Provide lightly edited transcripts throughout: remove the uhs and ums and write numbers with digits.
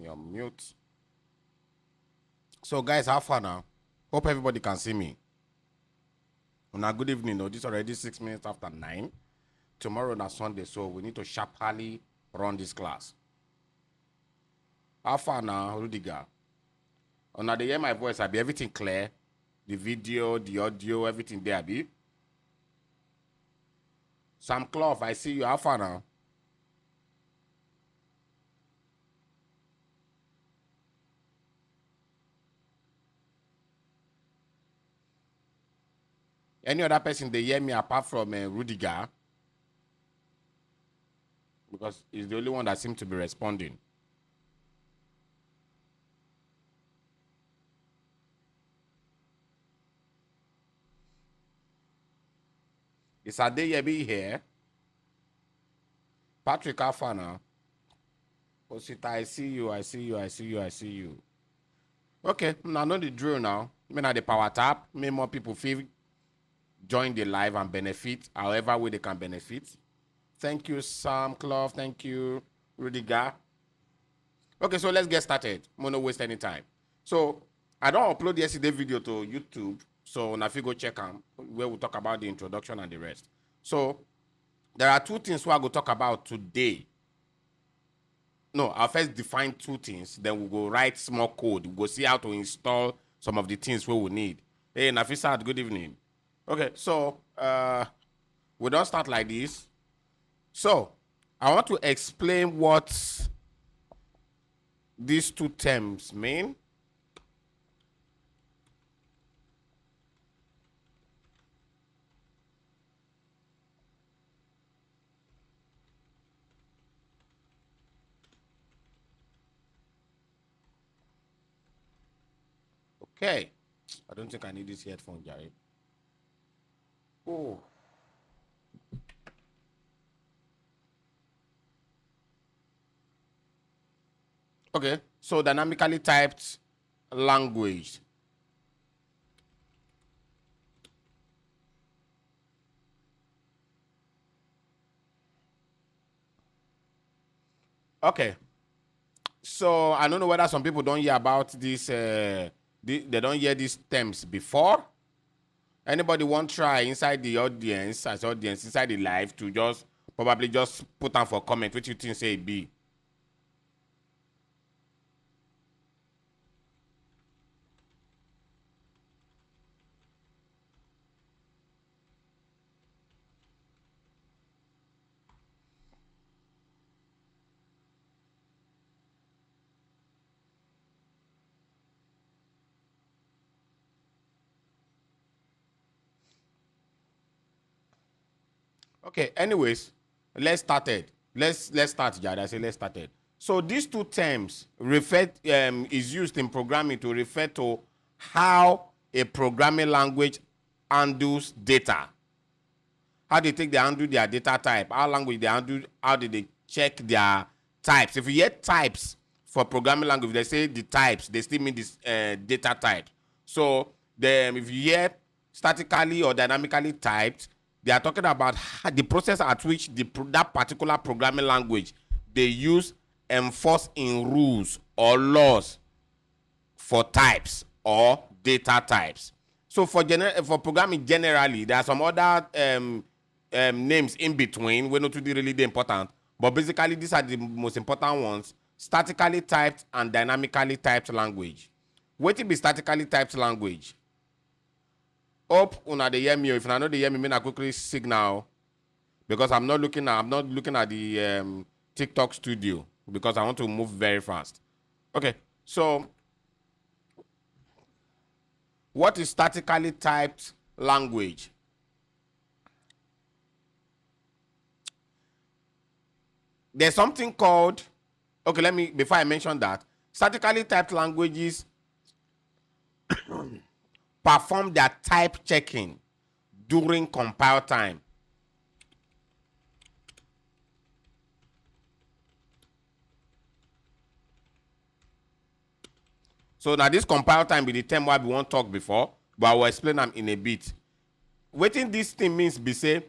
on mute. So guys, how far now? Hope everybody can see me. Now, good evening. No, this is already 6 minutes after 9. Tomorrow is Sunday, so we need to sharply run this class. How far now, Rudiger? Now they hear my voice. I be everything clear. The video, the audio, everything there. Be. Sam Clough, I see you. How far now? Any other person they hear me apart from Rudiger? Because he's the only one that seems to be responding. Is Adeyebi here? Patrick Afana. Osita, I see you, I see you, I see you, I see you. Okay, now I know the drill now. Me na the power tap. Make more people feel join the live and benefit however way they can benefit. Thank you, Sam Clough. Thank you, Rudiger. Okay, so let's get started. I'm not waste any time. So I don't upload yesterday video to YouTube. So now if you go check them, where we talk about the introduction and the rest. So there are two things we are going to talk about today. No, I'll first define two things. Then we'll go write small code. We'll go see how to install some of the things we will need. Hey, Nafisa, good evening. Okay, so we don't start like this. So I want to explain what these two terms mean. Okay, I don't think I need this headphone, Jerry. Oh. Okay, so dynamically typed language. Okay, so I don't know whether some people don't hear about this, they don't hear these terms before. Anybody want to try inside the audience, as audience, inside the live to just probably just put down for comment what you think say it be? Okay, anyways, let's start it. Let's start, Jad. I say let's start it. So these two terms refer is used in programming to refer to how a programming language handles data. How they take they handle their data type, how language they handle, how do they check their types. If you hear types for programming language, they say the types, they still mean this data type. So if you hear statically or dynamically typed, they are talking about the process at which that particular programming language they use enforce in rules or laws for types or data types. So for programming generally, there are some other names in between. We're not really important, but basically these are the most important ones: statically typed and dynamically typed language. What will be statically typed language? Hope una dey hear me. If I know they hear me, I quickly signal because I'm not looking at the TikTok studio because I want to move very fast. Okay, so what is statically typed language? There's something called, okay, before I mention that, statically typed languages perform their type checking during compile time. So now this compile time be the term why we won't talk before, but I will explain them in a bit. Waiting this thing means be say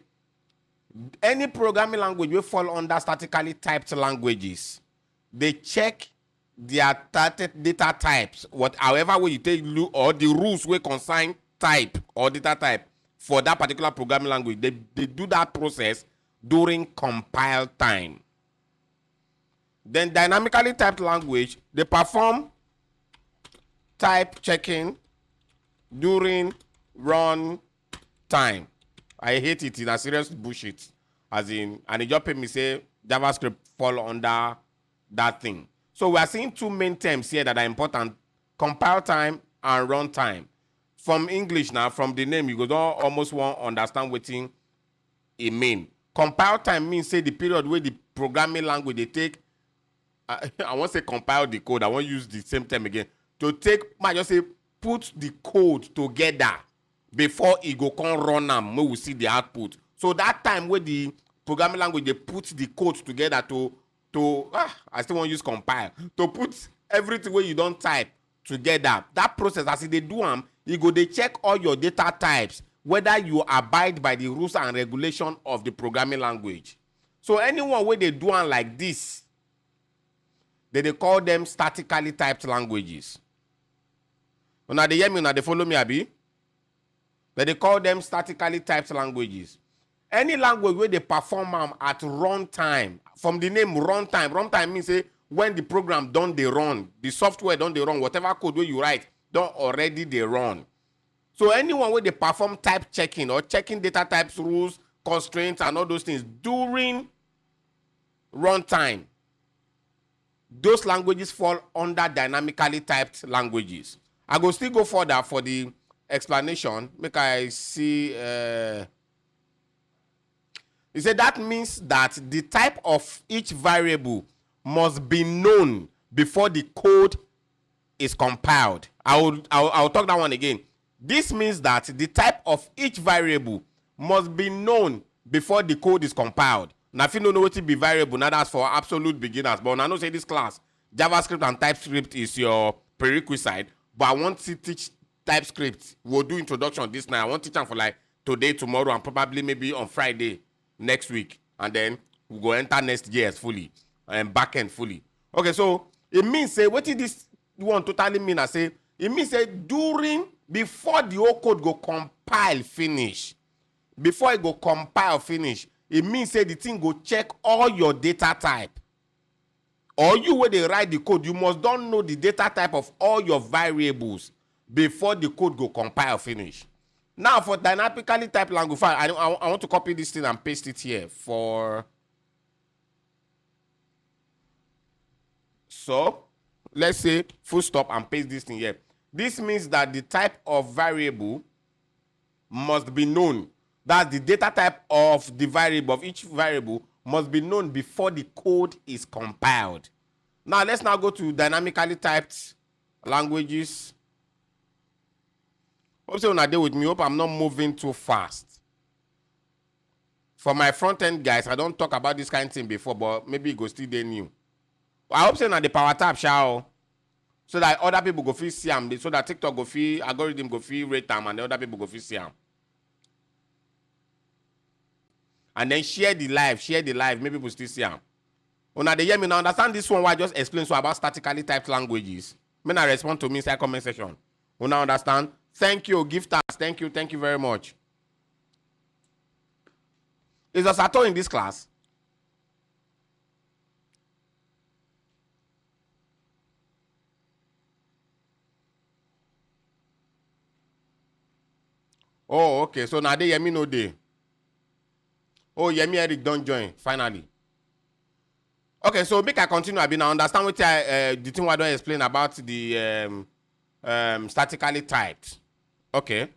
any programming language will fall under statically typed languages. They check their data types, however way you take look, or the rules we consign type or data type for that particular programming language, they do that process during compile time. Then dynamically typed language, they perform type checking during run time. I hate it in a serious bullshit. As in, and it just made me say JavaScript fall under that thing. So we are seeing two main terms here that are important: compile time and run time. From English now, from the name, you go don't almost want to understand what it mean. Compile time means say the period where the programming language they take. I won't say compile the code. I won't use the same term again. To take, I just say put the code together before it go come run them. We will see the output. So that time where the programming language they put the code together I still want to use compile to put everything where you don't type together. That process, as they do them, you go they check all your data types whether you abide by the rules and regulation of the programming language. So anyone where they do them like this, they call them statically typed languages. Now they hear me, now they follow me, Abi. They call them statically typed languages. Any language where they perform at runtime, from the name runtime means say when the program done they run, the software done they run, whatever code where you write, don't already they run. So anyone where they perform type checking or checking data types, rules, constraints, and all those things during runtime, those languages fall under dynamically typed languages. I go still go further for the explanation. Make I see. He said that means that the type of each variable must be known before the code is compiled. I'll talk that one again. This means that the type of each variable must be known before the code is compiled. Now, if you don't know what to be variable, now that's for absolute beginners. But I know say this class, JavaScript and TypeScript is your prerequisite. But I want to teach TypeScript. We'll do introduction this night. I want to teach them for like today, tomorrow, and probably maybe on Friday next week. And then we'll go enter NestJS fully and backend fully. Okay, so it means say what did this one totally mean? I say it means say before the whole code go compile finish. Before it go compile finish, it means say the thing go check all your data type. Or you where they write the code, you must don't know the data type of all your variables before the code go compile finish. Now for dynamically typed language, I want to copy this thing and paste it here for. So let's say full stop and paste this thing here. This means that the type of variable must be known. That the data type of the variable, of each variable, must be known before the code is compiled. Now let's now go to dynamically typed languages. Hope you're not there with me. Hope I'm not moving too fast. For my front end guys, I don't talk about this kind of thing before, but maybe it go still they new. I hope saying that the power tap shall, so that other people go feel see them, so that TikTok go feel, algorithm go feel rate them, and the other people go feel see them. And then share the live, maybe people still see them. When they hear me now, understand this one, why I just explained so about statically typed languages. When I respond to me inside comment section. When I understand, thank you, gift us, thank you very much. Is a Sato in this class? Oh, okay. So now they hear me no day. Oh, Yemi Eric don't join, finally. Okay, so make I continue. I now understand what the thing I don't explain about the statically typed. Okay.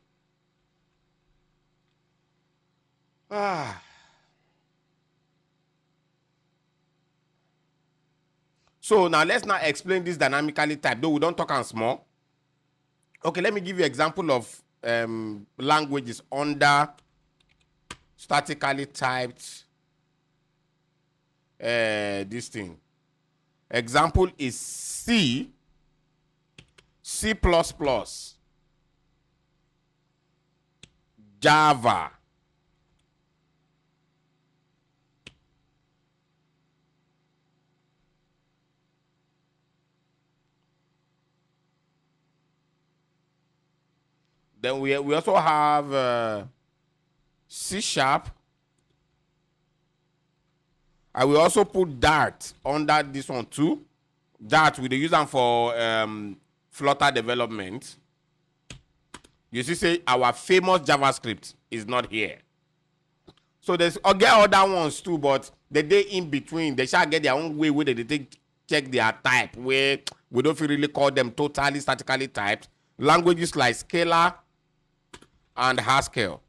So now let's now explain this dynamically typed, though we don't talk on small. Okay, let me give you an example of languages under statically typed this thing. Example is C, C++, Java, Then we also have C#. I will also put Dart under this one too. Dart we dey use them for Flutter development. You see, say our famous JavaScript is not here. So there's get other ones too, but the day in between, they shall get their own way where they take check their type, where we don't really call them totally statically typed. Languages like Scala and Haskell.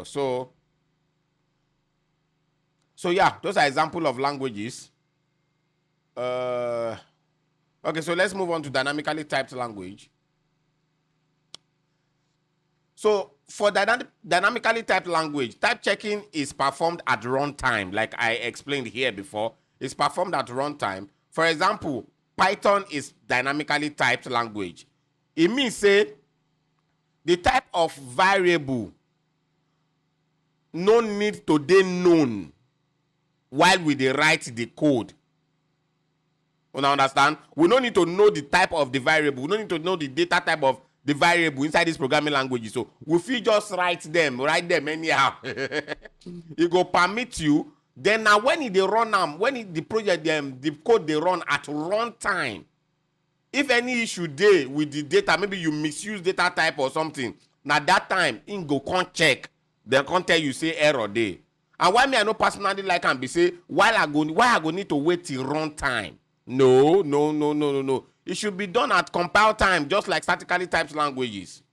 So yeah, those are examples of languages. Okay, so let's move on to dynamically typed language. So for dynamically typed language, type checking is performed at runtime, like I explained here before. It's performed at runtime. For example, Python is dynamically typed language. It means say the type of variable no need to be known while we dey write the code. You understand? We don't need to know the type of the variable. We don't need to know the data type of the variable inside this programming language. So if you just write them anyhow, it go permit you. Then now when they run them, when the project the code they run at runtime, if any issue there with the data, maybe you misuse data type or something, now that time in go can't check, they can't tell you say error there. And why me I know personally like and be say why I go need to wait till runtime? No. It should be done at compile time, just like statically typed languages.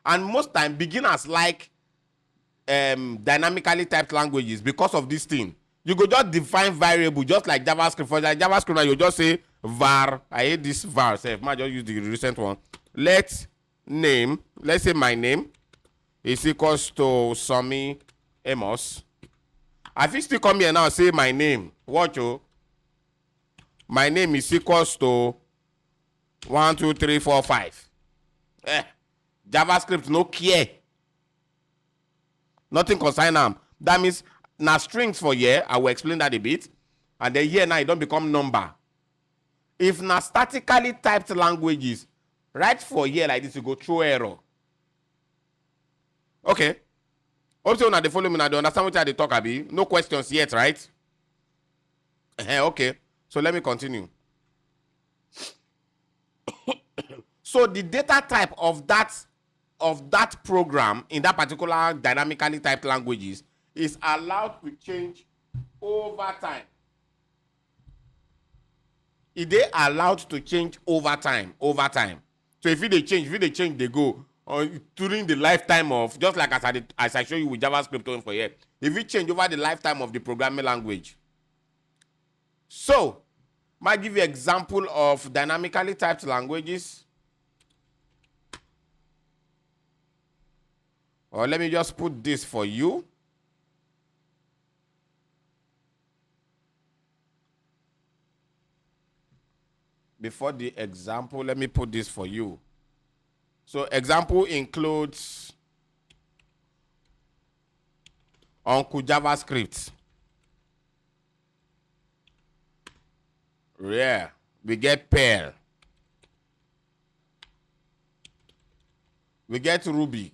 And most time beginners like dynamically typed languages because of this thing. You go just define variable just like JavaScript. For like JavaScript, you just say var. I hate this var. Self. Might just use the recent one. Let's say my name is equals to Sami Amos. I fit still come here now and say my name. Watch oh. My name is equals to 1, 2, 3, 4, 5. JavaScript no care. Nothing concern them. That means now strings for here. I will explain that a bit. And then here now it don't become number. If now statically typed languages, right for here like this, you go through error. Okay. Also now they follow me now. They understand what I talk about. No questions yet, right? Okay. So let me continue. So the data type of that program in that particular dynamically typed languages is allowed to change over time. It is allowed to change over time. So if they change, they go during the lifetime of, just like as I show you with JavaScript for here. If it change over the lifetime of the programming language. So, might give you example of dynamically typed languages. Or let me just put this for you. Before the example, let me put this for you. So example includes Uncle JavaScript. Yeah, we get Perl. We get Ruby.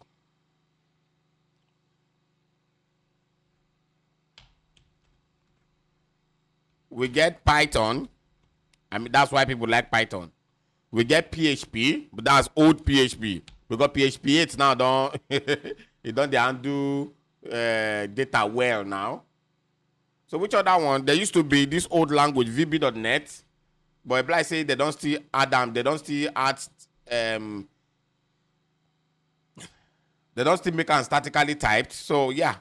We get Python. I mean, that's why people like Python. We get PHP, but that's old PHP. Because PHP 8 now don't it don't they undo data well now. So which other one? There used to be this old language, VB.NET, but if I say they don't still add them, they don't still add they don't still make them statically typed. So yeah.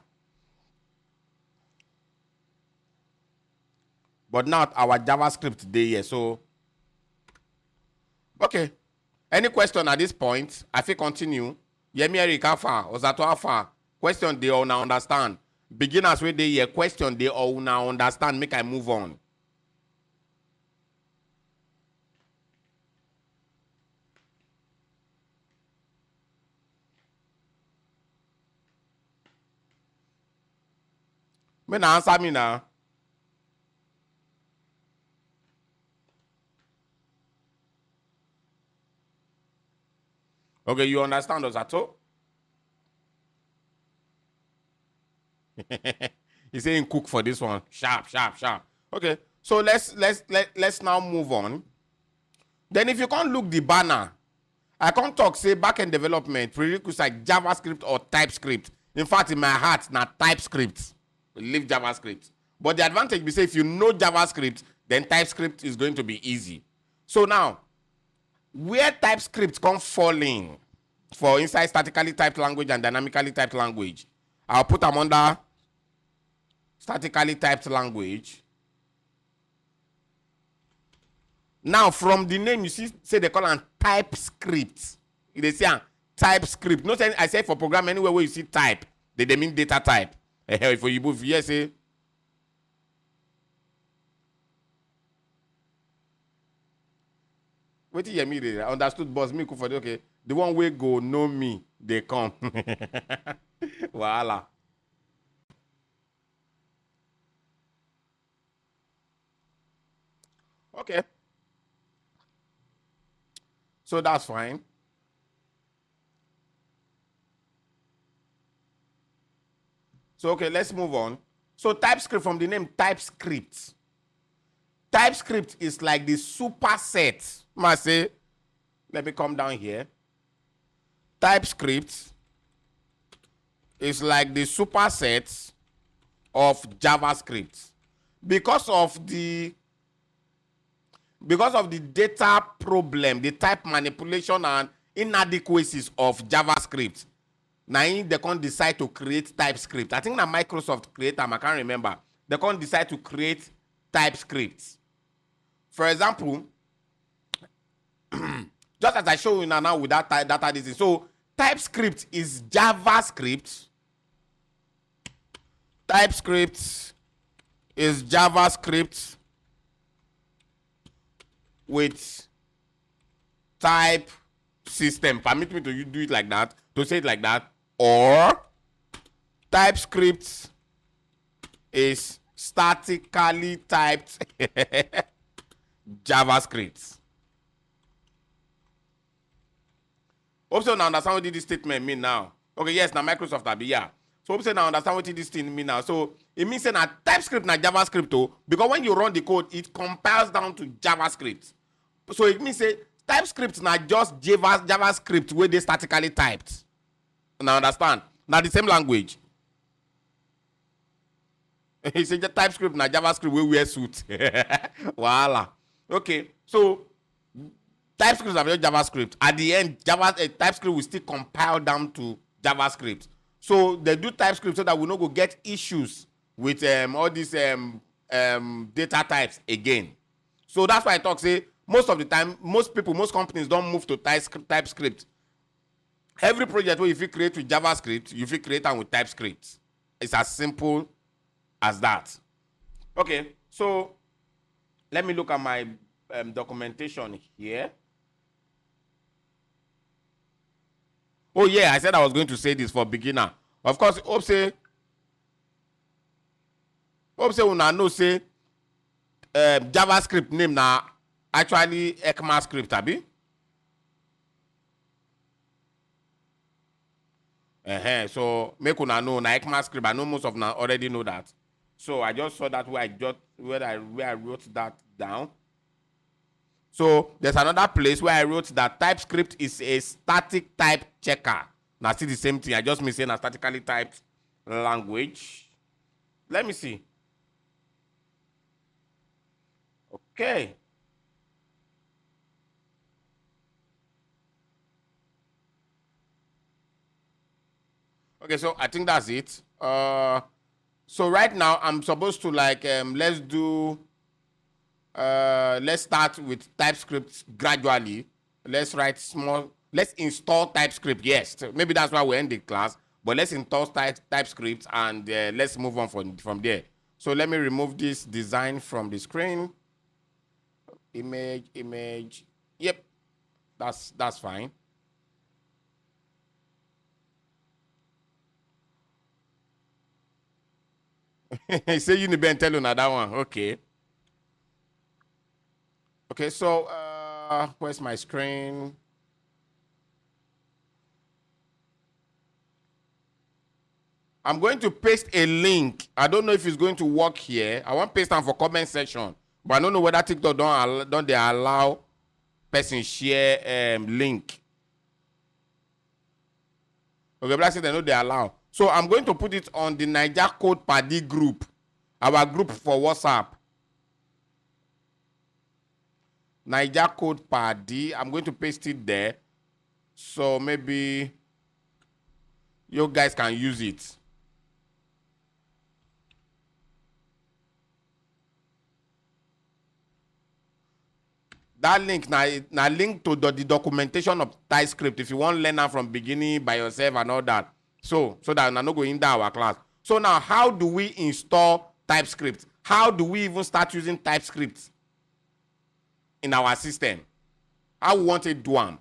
But not our JavaScript day here. So okay. Any question at this point? I feel continue. Yemi Eric Alpha, Ozato Alpha. Question they all now understand. Beginners with the here question they all now understand. Make I move on. Me na answer me now. Okay, you understand us at all? He's saying cook for this one. Sharp, sharp, sharp. Okay, so let's now move on. Then if you can't look the banner, I can't talk say backend development prerequisite like JavaScript or TypeScript. In fact, in my heart, now TypeScript. Leave JavaScript. But the advantage is if you know JavaScript, then TypeScript is going to be easy. So now, where TypeScript can fall in for inside statically typed language and dynamically typed language, I'll put them under statically typed language. Now, from the name, you see, say they call them TypeScript. They say TypeScript. Not I say for program anywhere where you see type, they mean data type. For you both, yes, say. What you hear me there? I understood, boss. Me for the okay. The one way go know me, they come. Voila. Okay. So that's fine. So okay, let's move on. So TypeScript, from the name TypeScript. TypeScript is like the superset. Must say, let me come down here. TypeScript is like the superset of JavaScript because of the data problem, the type manipulation and inadequacies of JavaScript. Now they can't decide to create TypeScript. I think that Microsoft create them, I can't remember. They can't decide to create TypeScript. For example, just as I show you now with that data this. So TypeScript is JavaScript. TypeScript is JavaScript with type system. Permit me to do it like that, to say it like that. Or TypeScript is statically typed JavaScript. Hope so now understand what this statement mean now. Okay, yes, now Microsoft will be yeah. So hope so now understand what this thing mean now. So it means that TypeScript na JavaScript too, because when you run the code, it compiles down to JavaScript. So it means say TypeScript na just JavaScript where they statically typed. Now understand? Now the same language. He said TypeScript na JavaScript where we wear suit. Voila. Okay, so TypeScript is JavaScript. At the end, TypeScript will still compile down to JavaScript. So they do TypeScript so that we not go get issues with all these data types again. So that's why I talk say most of the time, most companies don't move to TypeScript. Every project where if you create with JavaScript, you create them with TypeScript. It's as simple as that. Okay, so let me look at my documentation here. Oh yeah, I said I was going to say this for beginner. Of course, hope say una know say JavaScript name na actually ECMAScript, abi? So make una know na ECMAScript. I know most of una already know that. So I just saw that where I wrote that down. So there's another place where I wrote that TypeScript is a static type checker. Now see the same thing. I just mean saying a statically typed language. Let me see. Okay. Okay, so I think that's it. So right now I'm supposed to like let's start with TypeScript gradually. Let's install TypeScript. Yes, maybe that's why we end the class. But let's install TypeScript and let's move on from there. So let me remove this design from the screen. Image. Yep, that's fine. Say you need tell you another one. Okay. Okay, so where's my screen? I'm going to paste a link. I don't know if it's going to work here. I want paste them for comment section, but I don't know whether TikTok don't they allow person share link. Okay, but I said they know they allow. So I'm going to put it on the Niger Code Paddy group, our group for WhatsApp. Niger Code Paddy. I'm going to paste it there. So maybe you guys can use it. That link now link to the documentation of TypeScript if you want to learn that from beginning by yourself and all that. So that I'm not going into our class. So now how do we install TypeScript? How do we even start using TypeScript in our system? I want to do them.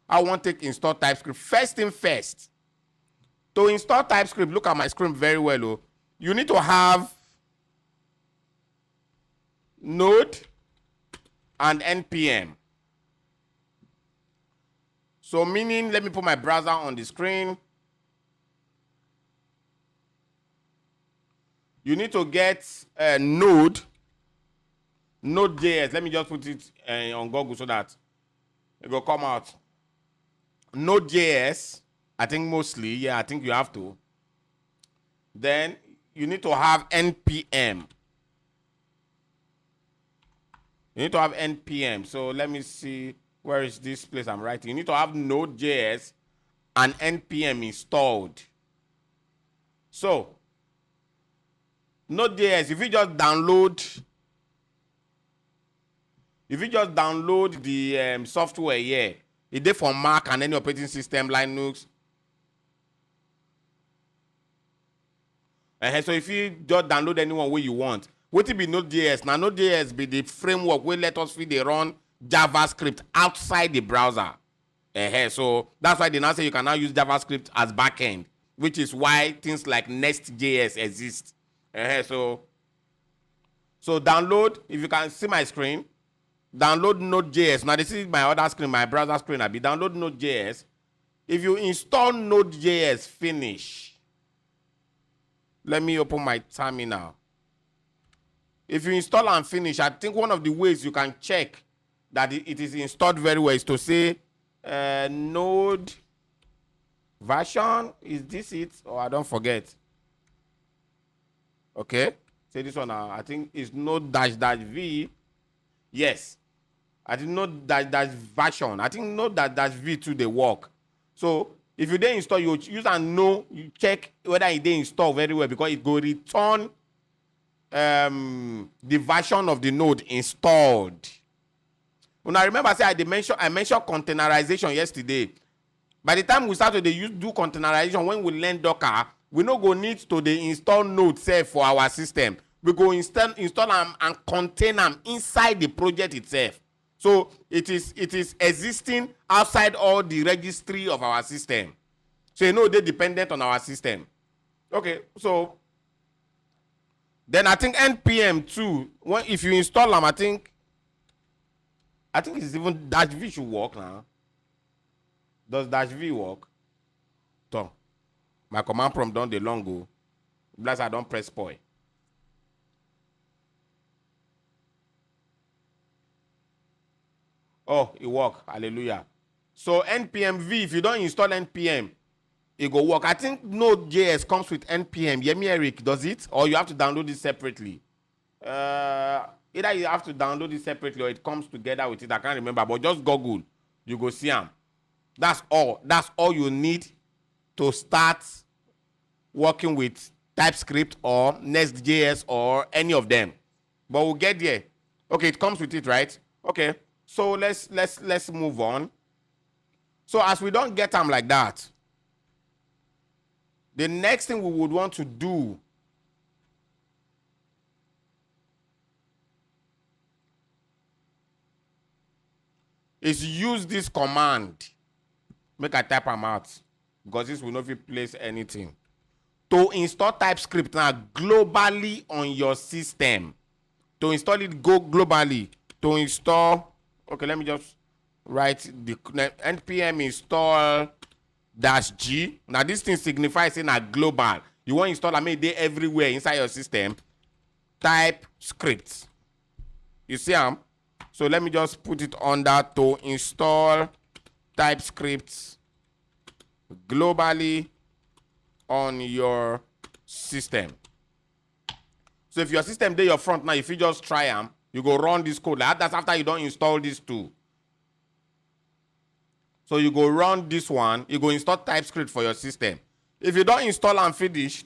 I want to install TypeScript. First thing first, to install TypeScript, look at my screen very well. Oh. You need to have Node and NPM. So meaning, let me put my browser on the screen. You need to get Node, Node.js. Let me just put it on Google so that it will come out. Node.js, I think mostly, yeah, I think you have to. Then you need to have NPM. You need to have NPM. So let me see, where is this place I'm writing? You need to have Node.js and NPM installed. So, Node.js, if you just download the software here, it's there for Mac and any operating system, Linux. So if you just download anyone where you want, what will be Node.js? Now Node.js be the framework where let us feed they run JavaScript outside the browser. So that's why they now say you can now use JavaScript as backend, which is why things like NestJS exist. So download, if you can see my screen, download Node.js. Now this is my other screen, my browser screen. I'll be download Node.js. If you install Node.js, finish. Let me open my terminal. If you install and finish, I think one of the ways you can check that it is installed very well is to say Node version. Is this it? Or I don't forget. Okay. Say this one now. I think it's Node -v. Yes. I think Node version. I think Node -v2 they work. So if you then install, you use and know, you check whether it they install very well because it go return the version of the node installed. When I remember, I mentioned containerization yesterday. By the time we start to do containerization, when we learn Docker, we no go need to install node self for our system. We go install them and contain them inside the project itself. So it is existing outside all the registry of our system. So you know they're dependent on our system. Okay, so then I think NPM too. If you install them, I think it's even -v should work now. Does -v work? So my command prompt done the long go. Bless I don't press spoil. Oh, it work. Hallelujah. So NPM V, if you don't install NPM, it go work. I think Node.js comes with NPM. Yemi Eric, does it? Or you have to download it separately? Either you have to download it separately or it comes together with it. I can't remember, but just Google. You go see them. That's all. That's all you need to start working with TypeScript or NestJS or any of them. But we'll get there. Okay, it comes with it, right? Okay. So let's move on. So as we don't get them like that, the next thing we would want to do is use this command. Make I type them out because this will not replace anything. To install TypeScript now globally on your system. To install it, go globally. To install, okay, let me just write the npm install -G. Now this thing signifies in a global. You want to install a day everywhere inside your system. TypeScript. You see so let me just put it under to install TypeScript globally on your system. So if your system there your front now, if you just try them, you go run this code. That's after you don't install these two. So you go run this one, you go install TypeScript for your system. If you don't install and finish,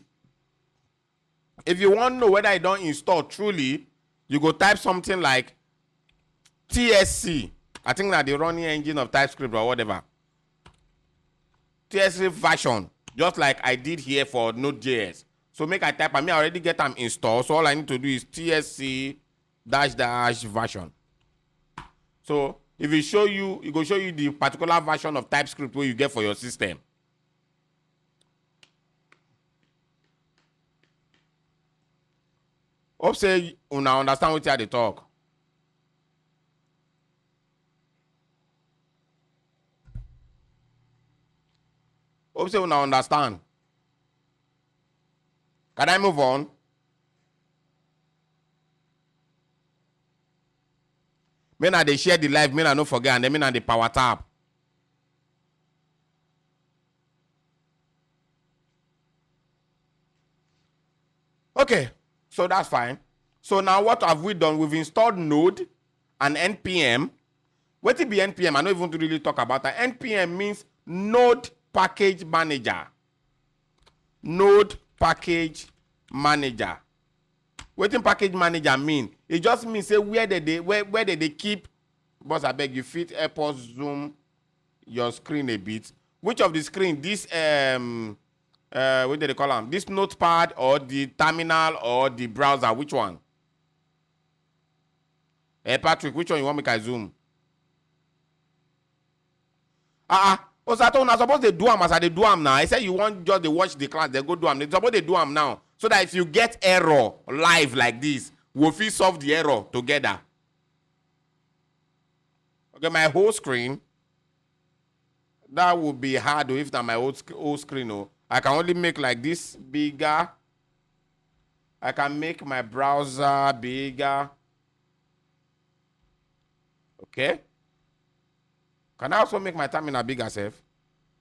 if you want to know whether you don't install truly, you go type something like TSC. I think that the running engine of TypeScript or whatever. TSC version, just like I did here for Node.js. So make I type, I already get them installed. So all I need to do is TSC -- version. So if it show you, it will show you the particular version of TypeScript where you get for your system. Hope say you now understand what they talk. Hope say you now understand. Can I move on? Me na they share the live, me na no forget, and then me na the power tap. Okay, so that's fine. So now what have we done? We've installed Node and NPM. What it be NPM? I don't even really talk about that. NPM means Node Package Manager. Node Package Manager. What in Package Manager mean? It just means say where did they keep. Boss, I beg you, fit help us zoom your screen a bit. Which of the screen? This what do they call them? This notepad or the terminal or the browser? Which one? Hey Patrick, which one you want me to zoom? Also, I told you, suppose they do them as they do them now. I said you want just to watch the class, they go do them. They suppose they do them now. So that if you get error live like this, we'll fit solve the error together. Okay, my whole screen. That would be hard if not my whole screen. Oh. I can only make like this bigger. I can make my browser bigger. Okay. Can I also make my terminal bigger, Seth?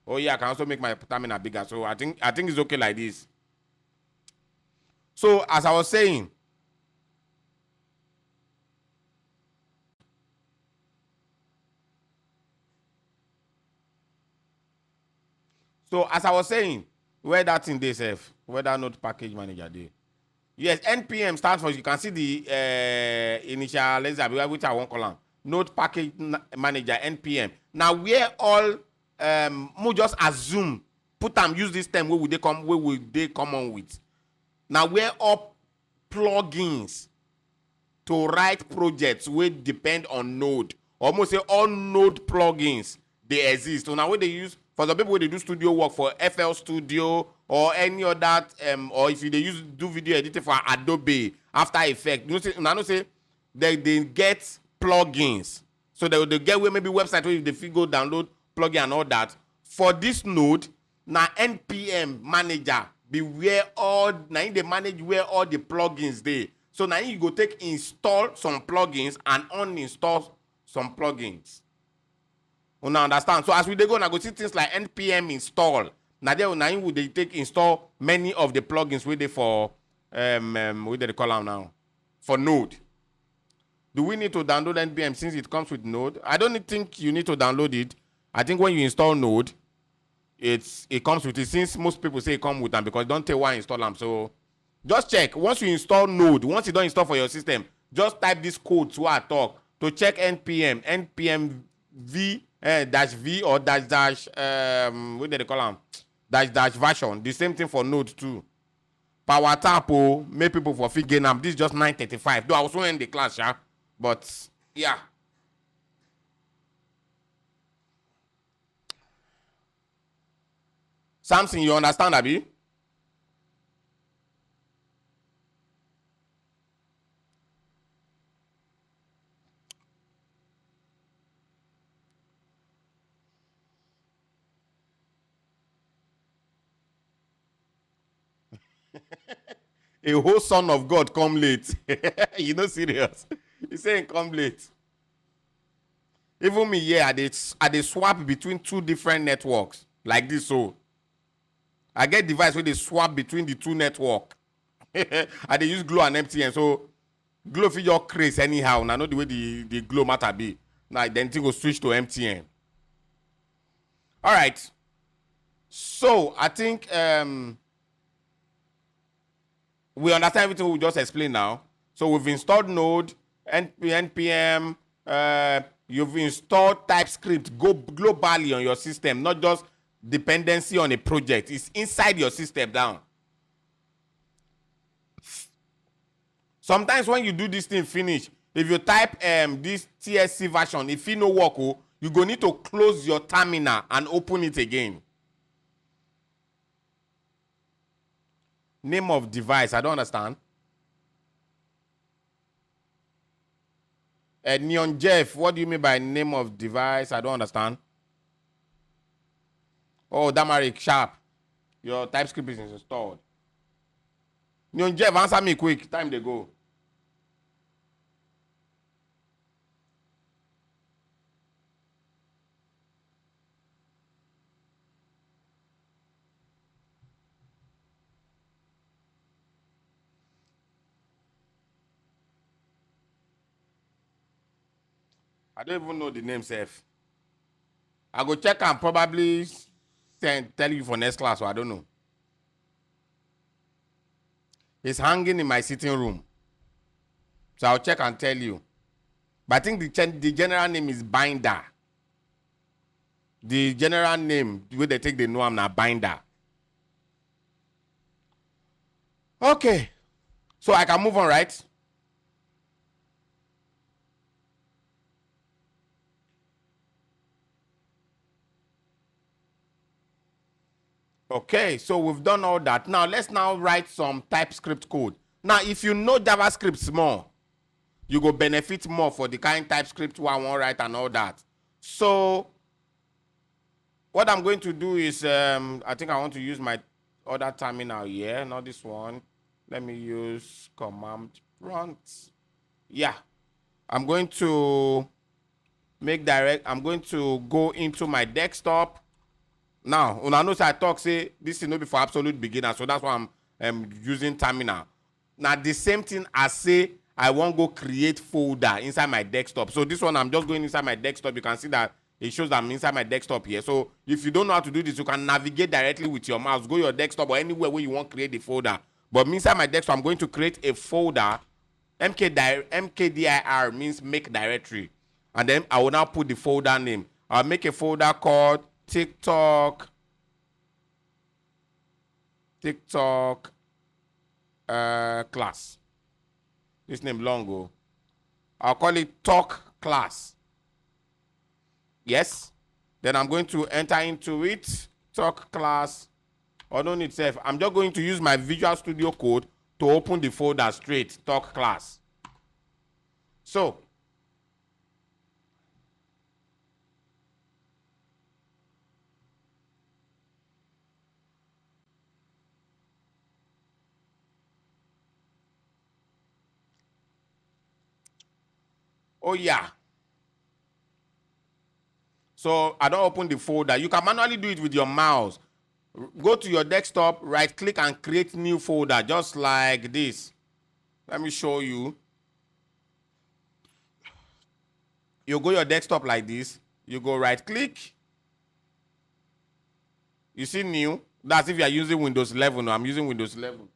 Oh yeah, I can also make my terminal bigger. So I think it's okay like this. So as I was saying, where that thing they Seth, where that Node Package Manager dey. Yes, NPM stands for, you can see the initializer, which I won't call them. Node Package Manager, NPM. Now, where all, we just assume, put them, use this term, where will they come on with? Now, where all plugins to write projects will depend on Node. Almost say all Node plugins, they exist. So now what they use, for the people who they do studio work for FL Studio or any other, or if they do video editing for Adobe, After Effects, you say they get plugins. So they get where maybe website where they go download plugin and all that. For this Node, now NPM manager be where all now they manage where all the plugins they. So now you go install some plugins and uninstall some plugins. You understand? So as we go now go see things like NPM install. Now you would they install many of the plugins with they for what they call them now for Node. Do we need to download NPM since it comes with Node? I don't think you need to download it. I think when you install Node, it comes with it, since most people say it comes with them because don't tell why install them. So just check. Once you install Node, once you don't install for your system, just type this code to our talk to check npm v -v or -- what do they call them? -- version. The same thing for Node too. Power tap make people for fit gain them. This is just 935. Though I was in the class, yeah. But yeah. Something you understand, Abi? a whole son of God come late. You know, serious. He's saying come late. Even me here, I dey swap between two different networks like this. So I get device where they swap between the two network. I dey use Glow and MTN. So Glow fit just craze anyhow. Now know the way the Glow matter be. Now then thing go switch to MTN. All right. So I think we understand everything we just explained now. So we've installed Node, npm. You've installed TypeScript globally on your system, not just dependency on a project. It's inside your system down. Sometimes when you do this thing finish, if you type this TSC version, if it no work, you go need to close your terminal and open it again. Name of device, I don't understand. Neon Jeff, what do you mean by name of device? I don't understand. Oh, Damarik, sharp. Your TypeScript is installed. Neon Jeff, answer me quick. Time to go. I don't even know the name, Seth. I go check and probably tell you for next class, or I don't know. It's hanging in my sitting room. So I'll check and tell you. But I think the general name is Binder. The general name, the way they take the know I'm not Binder. Okay. So I can move on, right? Okay, so we've done all that. Now, let's now write some TypeScript code. Now, if you know JavaScript small, you go benefit more for the kind TypeScript I want to write and all that. So, what I'm going to do is, I think I want to use my other terminal here, not this one. Let me use command prompt. Yeah, I'm going to I'm going to go into my desktop. Now, when I know I talk, say this is not be for absolute beginner, so that's why I'm using terminal. Now, the same thing as say I want to go create folder inside my desktop. So this one, I'm just going inside my desktop. You can see that it shows that I'm inside my desktop here. So if you don't know how to do this, you can navigate directly with your mouse. Go your desktop or anywhere where you want to create the folder. But inside my desktop, I'm going to create a folder. MKDIR means make directory. And then I will now put the folder name. I'll make a folder called TikTok class. This name long ago. I'll call it talk class. Yes. Then I'm going to enter into it. Talk class. Or don't need self. I'm just going to use my Visual Studio Code to open the folder straight. Talk class. So oh yeah. So I don't open the folder. You can manually do it with your mouse. Go to your desktop, right click and create new folder just like this. Let me show you. You go your desktop like this. You go right click. You see new. That's if you are using Windows 11. I'm using Windows 11.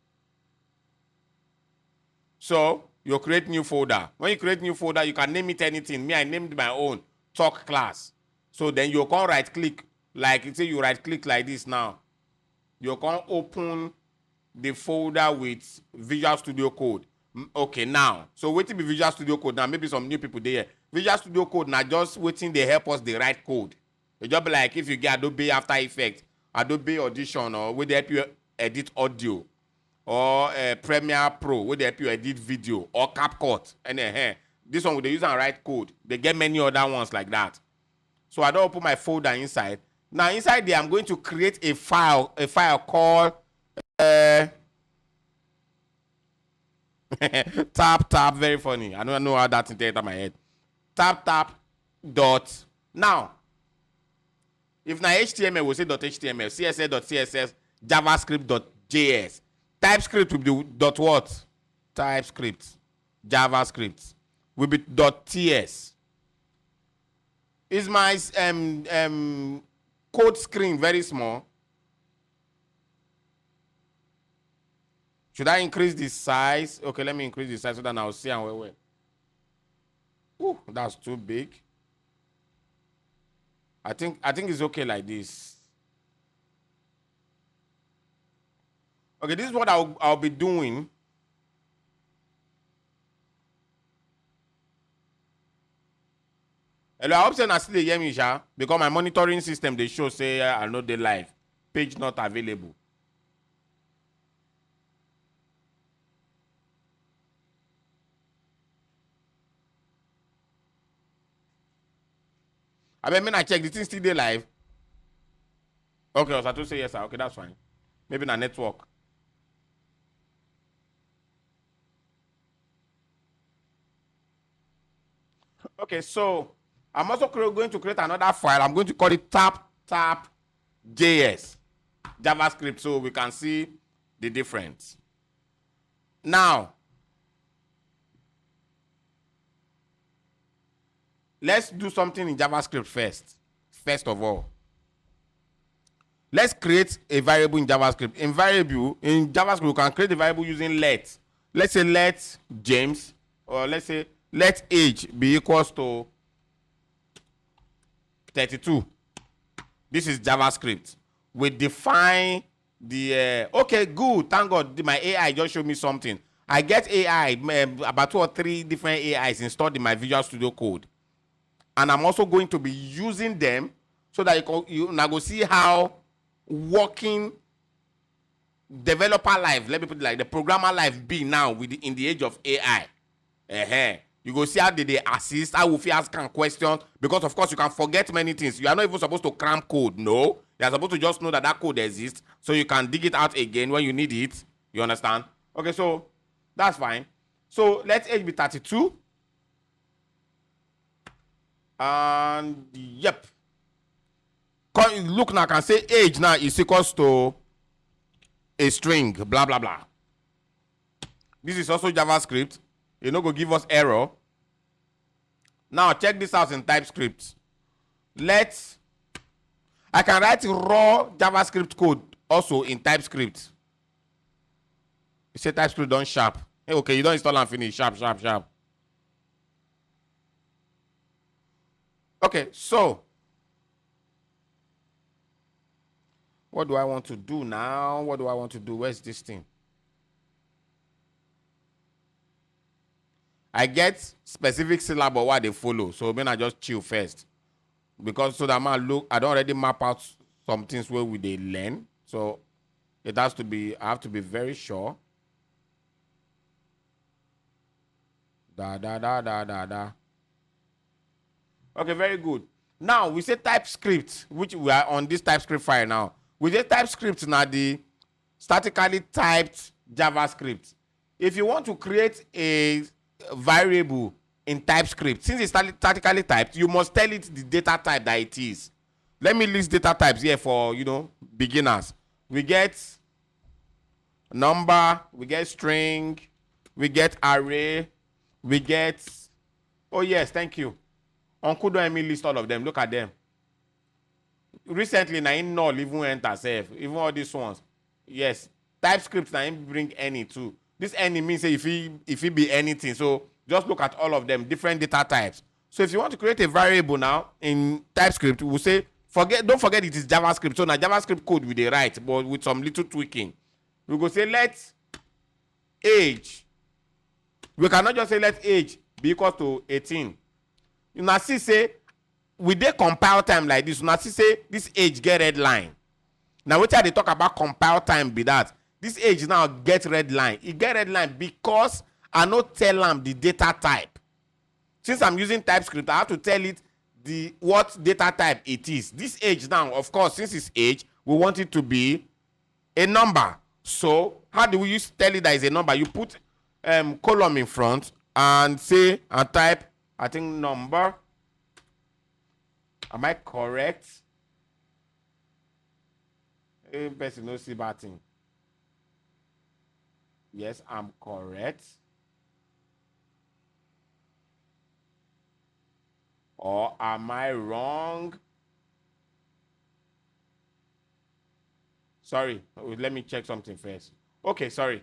So you create new folder. When you create new folder, you can name it anything. Me, I named my own talk class. So then you can right click, like say you right click like this now. You can open the folder with Visual Studio Code. Okay, now. So waiting be Visual Studio Code. Now maybe some new people there. Visual Studio Code now just waiting they help us the right code. It just be like if you get Adobe After Effects, Adobe Audition, or where they help you edit audio, or Premiere Pro where they help you edit video, or CapCut. And this one they use and write code. They get many other ones like that. So I don't open my folder inside. Now inside there, I'm going to create a file called Tap, very funny. I don't know how that entered my head. Tap, dot. Now, if na HTML, we'll say .html, CSS.css, JavaScript.js. TypeScript will be dot what? TypeScript. JavaScript will be .ts. Is my code screen very small? Should I increase the size? Okay, let me increase the size so that I'll see and well. Ooh, that's too big. I think it's okay like this. Okay, this is what I'll be doing. Hello, I hope say na still dey hear me, sha, because my monitoring system they show say I know they live. Page not available. I mean, I check the thing still dey live. Okay, I was to say yes, sir. Okay, that's fine. Maybe na network. Okay, so I'm also going to create another file. I'm going to call it tap.js JavaScript so we can see the difference. Now, let's do something in JavaScript first. First of all, let's create a variable in JavaScript. In JavaScript, we can create a variable using let. Let's say let James, or let's say let age be equals to 32. This is JavaScript. We define the okay, good. Thank God, my AI just showed me something. I get AI, about 2 or 3 different AIs installed in my Visual Studio Code, and I'm also going to be using them so that you now go see how working developer life, let me put it like the programmer life be now in the age of AI. You go see how they assist, how we ask questions, because of course you can forget many things. You are not even supposed to cram code. No, you are supposed to just know that code exists, so you can dig it out again when you need it. You understand? Okay, so that's fine. So let age be 32, and yep. Look now, I can say age now is equals to a string, blah blah blah. This is also JavaScript. You know, go give us error. Now check this out in TypeScript. I can write raw JavaScript code also in TypeScript. You say TypeScript done sharp. Hey, okay, you don't install and finish. Sharp. Okay, so what do I want to do now? What do I want to do? Where's this thing? I get specific syllable what they follow, so then I just chill first, because so that I don't already map out some things where we they learn, so it has to be. I have to be very sure. Da. Okay, very good. Now we say TypeScript, which we are on this TypeScript file now. We say TypeScript now the statically typed JavaScript. If you want to create a variable in TypeScript, since it's statically typed, you must tell it the data type that it is. Let me list data types here for beginners. We get number, we get string, we get array, we get, oh yes, thank you. Uncle don't let me list all of them. Look at them. Recently, na null even enter safe. Even all these ones. Yes. TypeScript na bring any too. This any means if it be anything. So just look at all of them, different data types. So if you want to create a variable now in TypeScript, we'll say don't forget it is JavaScript. So now JavaScript code we they write, but with some little tweaking. We go say let age. We cannot just say let age be equal to 18. You now see say with the compile time like this, you now see say this age get red line. Now what they talk about compile time be that this age now get red line. It get red line because I not tell them the data type. Since I'm using TypeScript, I have to tell it what data type it is. This age now, of course, since it's age, we want it to be a number. So how do we tell it that is a number? You put column in front and say and type, I think number. Am I correct? A person no see bad thing. Yes, I'm correct. Or am I wrong? Sorry, let me check something first. Okay, sorry.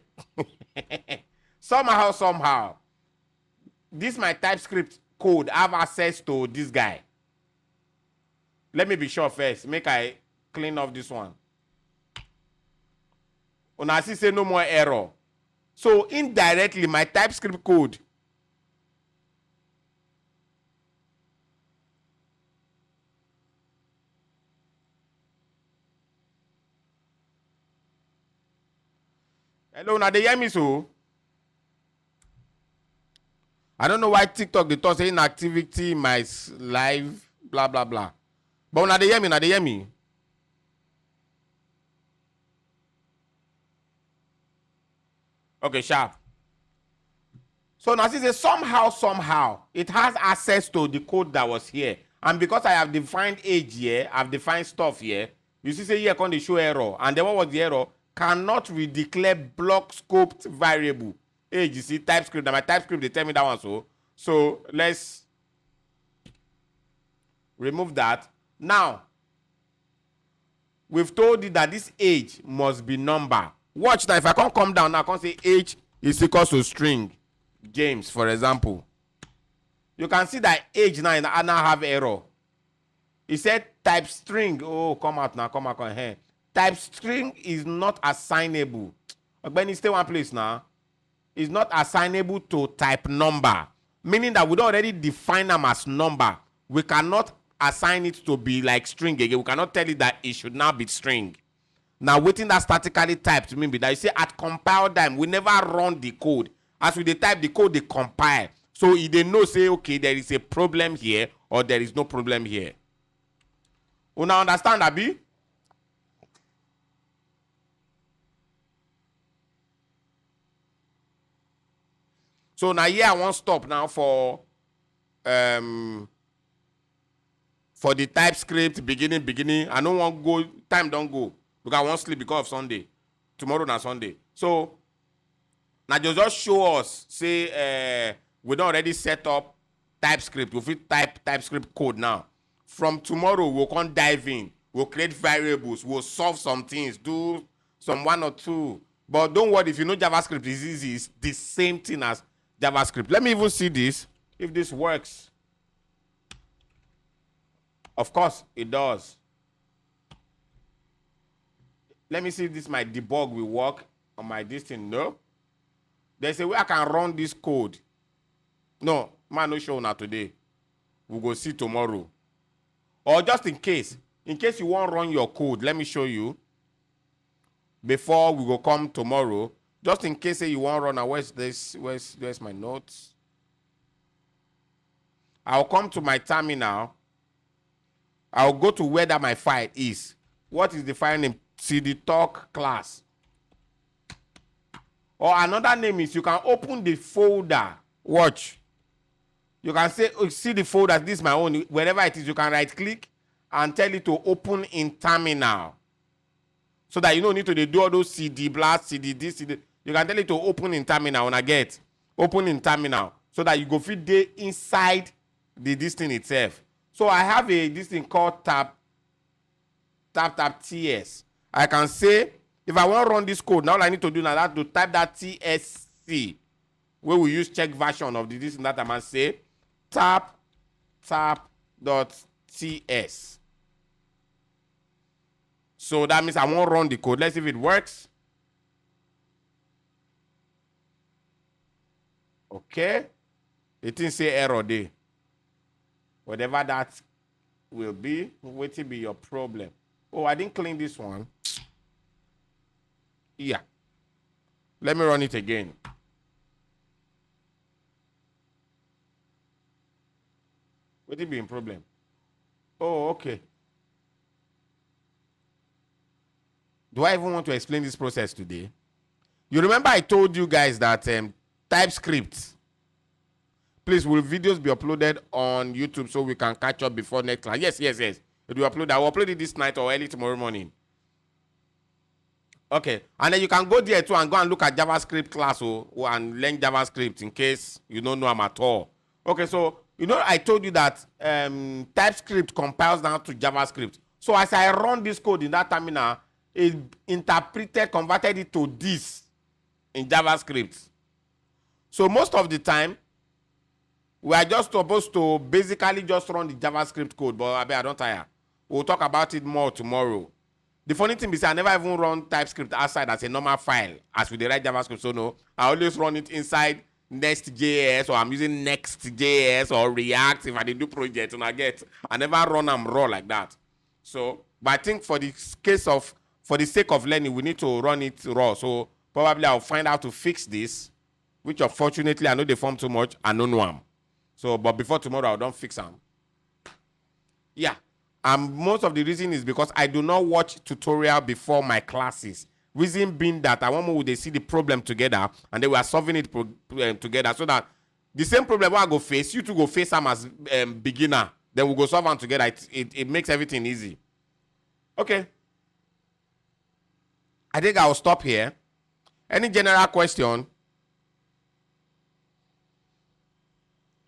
Somehow, this my TypeScript code have access to this guy. Let me be sure first. Make I clean off this one. Una see say no more error. So indirectly, my TypeScript code hello, now they hear me so? I don't know why TikTok they talk say inactivity my live blah blah blah. But now they hear me, now they hear me. Okay, sharp. So now see say somehow it has access to the code that was here. And because I have defined age here, I've defined stuff here. You see say here come the show error. And then what was the error? Cannot redeclare block scoped variable. Age, you see TypeScript. Now my TypeScript they tell me that one so. So let's remove that. Now we've told you that this age must be number. Watch now. If I can't come down now, I can't say age is equal to string. James, for example. You can see that age now have error. It said type string. Oh, come out now. Come here. Type string is not assignable. When you stay one place now, it's not assignable to type number. Meaning that we don't already define them as number. We cannot assign it to be like string again. We cannot tell it that it should now be string. Now, waiting that statically typed mean be that you say at compile time, we never run the code. As we type the code, they compile. So they know say, okay, there is a problem here or there is no problem here. You now understand, Abi? So now here I want stop now for the TypeScript beginning. I don't want go, time don't go. Because I want sleep because of Sunday. Tomorrow na Sunday. So now just show us, say we don't already set up TypeScript. If we type TypeScript code now. From tomorrow, we'll come dive in. We'll create variables. We'll solve some things. Do some one or two. But don't worry, if you know JavaScript is easy. It's the same thing as JavaScript. Let me even see this. If this works. Of course, it does. Let me see if this my debug will work on my this thing. No. There's a way I can run this code. No, man, no show now today. We'll go see tomorrow. Or just in case you want to run your code, let me show you. Before we go come tomorrow, just in case you want to run, now where's this? Where's my notes? I'll come to my terminal. I'll go to where that my file is. What is the file name? CD talk class. Or another name is you can open the folder. Watch. You can say, oh, see the folder, this is my own. Wherever it is, you can right click and tell it to open in terminal. So that you don't need to do all those CD blast, CD this, CD. You can tell it to open in terminal. When I get open in terminal. So that you go fit there inside this thing itself. So I have this thing called tab TS. I can say, if I want to run this code, now all I need to do now is to type that TSC, where we use check version of this and that, I must say tap.ts. So that means I won't run the code. Let's see if it works. Okay. It didn't say error there. Whatever that will be, what will be your problem? Oh, I didn't clean this one. Yeah. Let me run it again. What will be a problem? Oh, okay. Do I even want to explain this process today? You remember I told you guys that TypeScript. Please, will videos be uploaded on YouTube so we can catch up before next class? Yes. It will upload. I will upload it this night or early tomorrow morning. Okay, and then you can go there too and go and look at JavaScript class and learn JavaScript in case you don't know them at all. Okay, so I told you that TypeScript compiles down to JavaScript. So as I run this code in that terminal, it converted it to this in JavaScript. So most of the time, we are just supposed to basically just run the JavaScript code, but I don't tire. We'll talk about it more tomorrow. The funny thing is I never even run TypeScript outside as a normal file as with the right JavaScript. So no, I always run it inside NestJS, or I'm using Next.js or React if I do projects and I never run them raw like that. So, but I think for the sake of learning, we need to run it raw. So probably I'll find out to fix this, which unfortunately I know they form too much. I don't know them. So, but before tomorrow, I don't fix them. Yeah. Most of the reason is because I do not watch tutorial before my classes. Reason being that I want they see the problem together and they were solving it together, so that the same problem I go face, you two go face them as beginner. Then we go solve them together. It makes everything easy. Okay. I think I'll stop here. Any general question?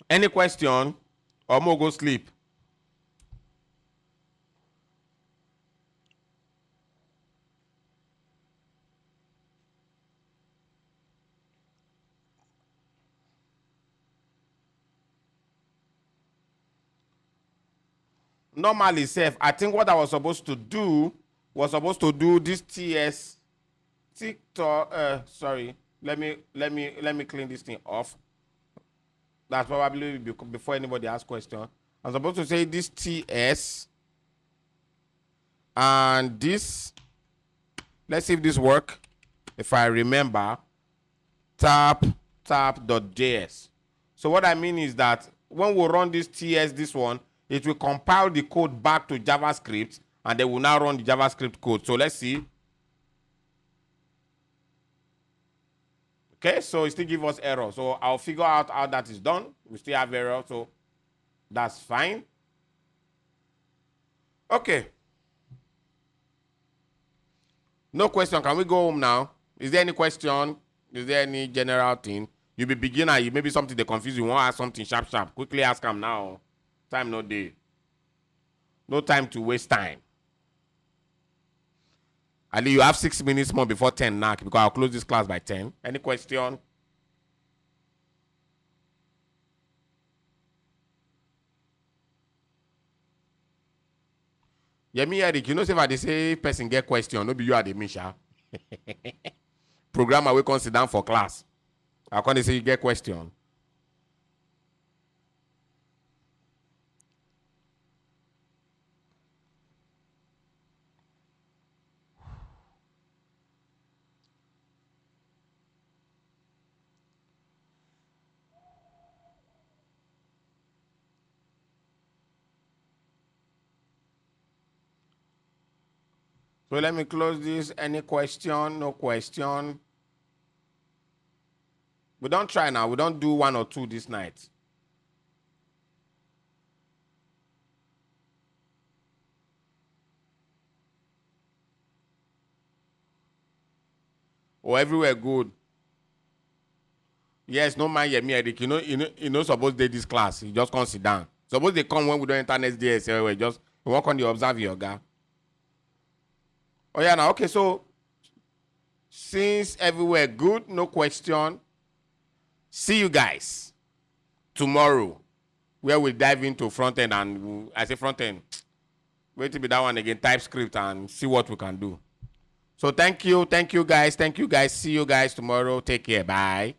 Any question? Or more go sleep? Normally, I think what I was supposed to do this TS. Sorry. Let me clean this thing off. That's probably before anybody asks question. I'm supposed to say this TS and this. Let's see if this works. If I remember, tap.js. So what I mean is that when we run this TS, this one, it will compile the code back to JavaScript, and they will now run the JavaScript code. So let's see. Okay, so it still gives us error. So I'll figure out how that is done. We still have error, so that's fine. Okay. No question. Can we go home now? Is there any question? Is there any general thing? You be beginner, you maybe something they confuse you. Want to ask something sharp. Quickly ask them now. Time no day. No time to waste time. Ali, you have 6 minutes more before 10 now because I'll close this class by 10. Any question? Yeah, me, Eric, you know, if they say person get question, no be you are the Misha. Programmer will come sit down for class. I can't say you get question. So let me close this. Any question? No question. We don't try now. We don't do 1 or 2 this night. Oh, everywhere good. Yes, no mind me, Eric. You know, suppose they this class. You just can't sit down. Suppose they come when we don't enter NestJS. We just work on the observe your guy. Oh yeah, now okay. So since everywhere good, no question. See you guys tomorrow, where we'll dive into front end and I say front end. Wait to be that one again, TypeScript, and see what we can do. So thank you guys. See you guys tomorrow. Take care. Bye.